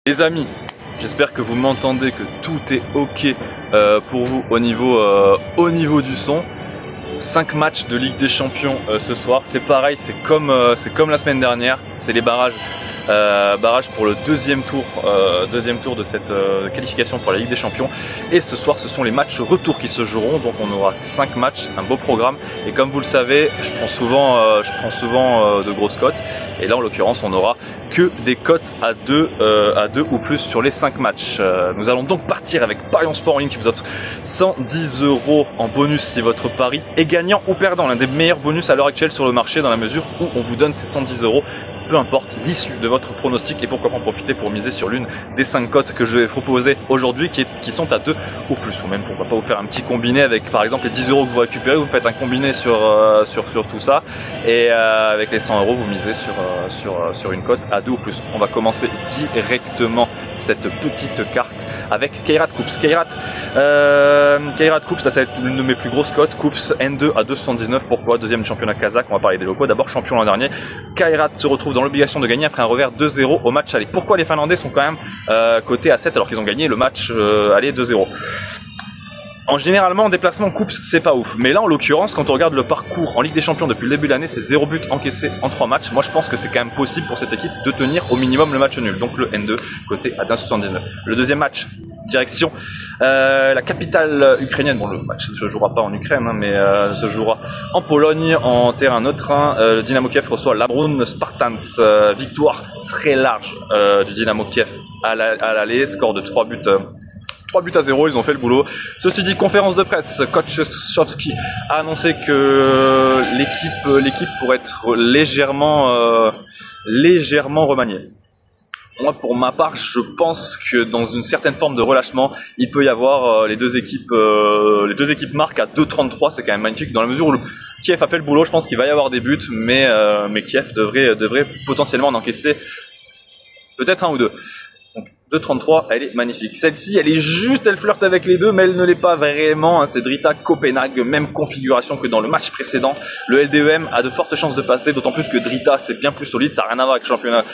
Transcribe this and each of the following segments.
Les amis, j'espère que vous m'entendez, que tout est ok pour vous au niveau du son. 5 matchs de Ligue des Champions ce soir, c'est pareil, c'est comme la semaine dernière, c'est les barrages. Barrage pour le deuxième tour de cette qualification pour la Ligue des Champions. Et ce soir, ce sont les matchs retour qui se joueront. Donc on aura 5 matchs, un beau programme. Et comme vous le savez, je prends souvent de grosses cotes. Et là, en l'occurrence, on n'aura que des cotes à 2 ou plus sur les 5 matchs. Nous allons donc partir avec Parion Sport en ligne qui vous offre 110 € en bonus si votre pari est gagnant ou perdant. L'un des meilleurs bonus à l'heure actuelle sur le marché, dans la mesure où on vous donne ces 110 €. Peu importe l'issue de votre pronostic, et pourquoi pas en profiter pour miser sur l'une des 5 cotes que je vais proposer aujourd'hui qui sont à 2 ou plus, ou même pourquoi pas vous faire un petit combiné avec par exemple les 10 € que vous récupérez, vous faites un combiné sur tout ça, et avec les 100 € vous misez sur une cote à 2 ou plus. On va commencer directement cette petite carte avec Kairat Coups. Kairat Coups, ça va être l'une de mes plus grosses cotes. Coups N2 à 2,79. Pourquoi? Deuxième championnat kazakh, on va parler des locaux. D'abord champion l'an dernier. Kairat se retrouve dans l'obligation de gagner après un revers 2-0 au match aller. Pourquoi les Finlandais sont quand même cotés à 7 alors qu'ils ont gagné le match aller 2-0? Généralement en déplacement, Coups c'est pas ouf, mais là en l'occurrence quand on regarde le parcours en Ligue des Champions depuis le début de l'année, c'est 0 but encaissé en 3 matchs. Moi je pense que c'est quand même possible pour cette équipe de tenir au minimum le match nul, donc le N2 côté à 1,79. Le deuxième match, direction la capitale ukrainienne. Bon, le match ne se jouera pas en Ukraine, hein, mais se jouera en Pologne, en terrain neutre. Le Dynamo Kiev reçoit l'Abrun Spartans. Victoire très large du Dynamo Kiev à l'aller, score de 3 buts à 0, ils ont fait le boulot. Ceci dit, conférence de presse, coach Shovski a annoncé que l'équipe pourrait être légèrement remaniée. Moi, pour ma part, je pense que dans une certaine forme de relâchement, il peut y avoir les deux équipes marquent à 2,33, c'est quand même magnifique dans la mesure où Kiev a fait le boulot. Je pense qu'il va y avoir des buts, mais Kiev devrait potentiellement en encaisser peut-être un ou deux. 2,33, elle est magnifique. Celle-ci, elle flirte avec les deux, mais elle ne l'est pas vraiment. C'est Drita Copenhague, même configuration que dans le match précédent. Le LDEM a de fortes chances de passer, d'autant plus que Drita, c'est bien plus solide. Ça n'a rien à voir avec championnat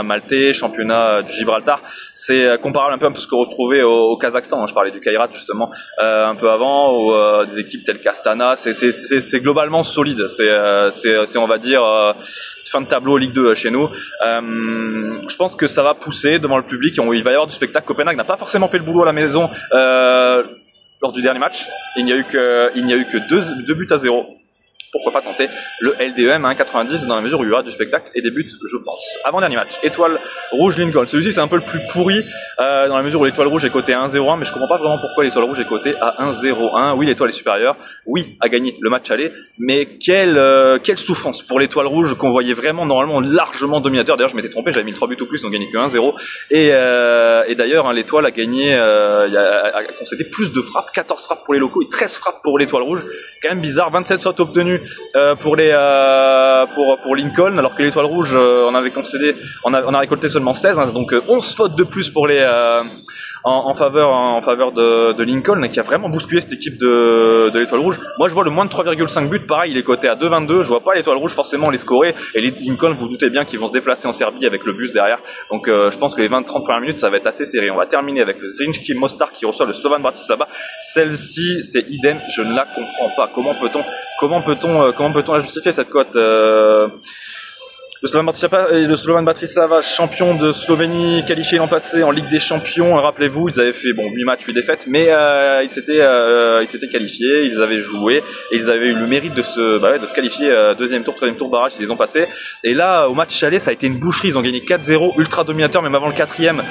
maltais, championnat du Gibraltar. C'est comparable un peu à ce qu'on retrouvait au Kazakhstan. Je parlais du Kairat justement un peu avant, ou des équipes telles qu'Astana. C'est globalement solide. C'est on va dire fin de tableau Ligue 2 chez nous. Je pense que ça va pousser devant le public. Il va y avoir du spectacle. Copenhague n'a pas forcément fait le boulot à la maison lors du dernier match. Il n'y a eu que 2 buts à 0. Pourquoi pas tenter le LDEM à 1,90 dans la mesure où il y aura du spectacle et des buts, je pense. Avant-dernier match, Étoile Rouge Lincoln. Celui-ci c'est un peu le plus pourri dans la mesure où l'Étoile Rouge est cotée à 1,01, mais je comprends pas vraiment pourquoi l'Étoile Rouge est cotée à 1,01. Oui, l'Étoile est supérieure, oui, a gagné le match aller, mais quelle souffrance pour l'Étoile Rouge qu'on voyait vraiment normalement largement dominateur. D'ailleurs, je m'étais trompé, j'avais mis 3 buts ou plus, ils ont gagné que 1-0. Et d'ailleurs, hein, l'Étoile a gagné, a concédé plus de frappes, 14 frappes pour les locaux et 13 frappes pour l'Étoile Rouge. Quand même bizarre, 27 sautes obtenues pour Lincoln, alors que l'Étoile Rouge on a récolté seulement 16, hein, donc 11 fautes de plus pour en faveur de Lincoln, qui a vraiment bousculé cette équipe de l'Étoile Rouge. Moi je vois le moins de 3,5 buts, pareil il est coté à 2,22, je vois pas l'Étoile Rouge forcément les scorer, et Lincoln, vous doutez bien qu'ils vont se déplacer en Serbie avec le bus derrière, donc je pense que les 20-30 premières minutes ça va être assez serré. On va terminer avec le Zrinjski Mostar qui reçoit le Slovan Bratislava. Celle-ci c'est idem, je ne la comprends pas. Comment peut-on la justifier cette cote? Le Slovan Bratislava, champion de Slovénie, qualifié l'an passé en Ligue des Champions. Rappelez-vous, ils avaient fait 8 matchs, 8 défaites, mais ils s'étaient qualifiés, ils avaient joué et ils avaient eu le mérite de se qualifier deuxième tour, troisième tour barrage, ils les ont passés. Et là, au match aller, ça a été une boucherie. Ils ont gagné 4-0, ultra dominateur, même avant le quatrième.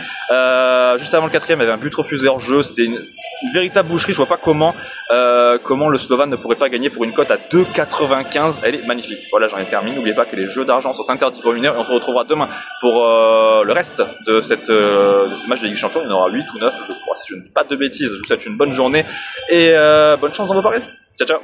Juste avant le quatrième, il y avait un but refusé hors jeu. C'était une véritable boucherie. Je vois pas comment le Slovan ne pourrait pas gagner pour une cote à 2,95. Elle est magnifique. Voilà, j'en ai terminé. N'oubliez pas que les jeux d'argent sont interdits pour mineurs, et on se retrouvera demain pour le reste de ce match de Ligue des Champions. Il y en aura 8 ou 9, je crois, si je ne dis pas de bêtises. Je vous souhaite une bonne journée et bonne chance dans vos paris. Ciao, ciao.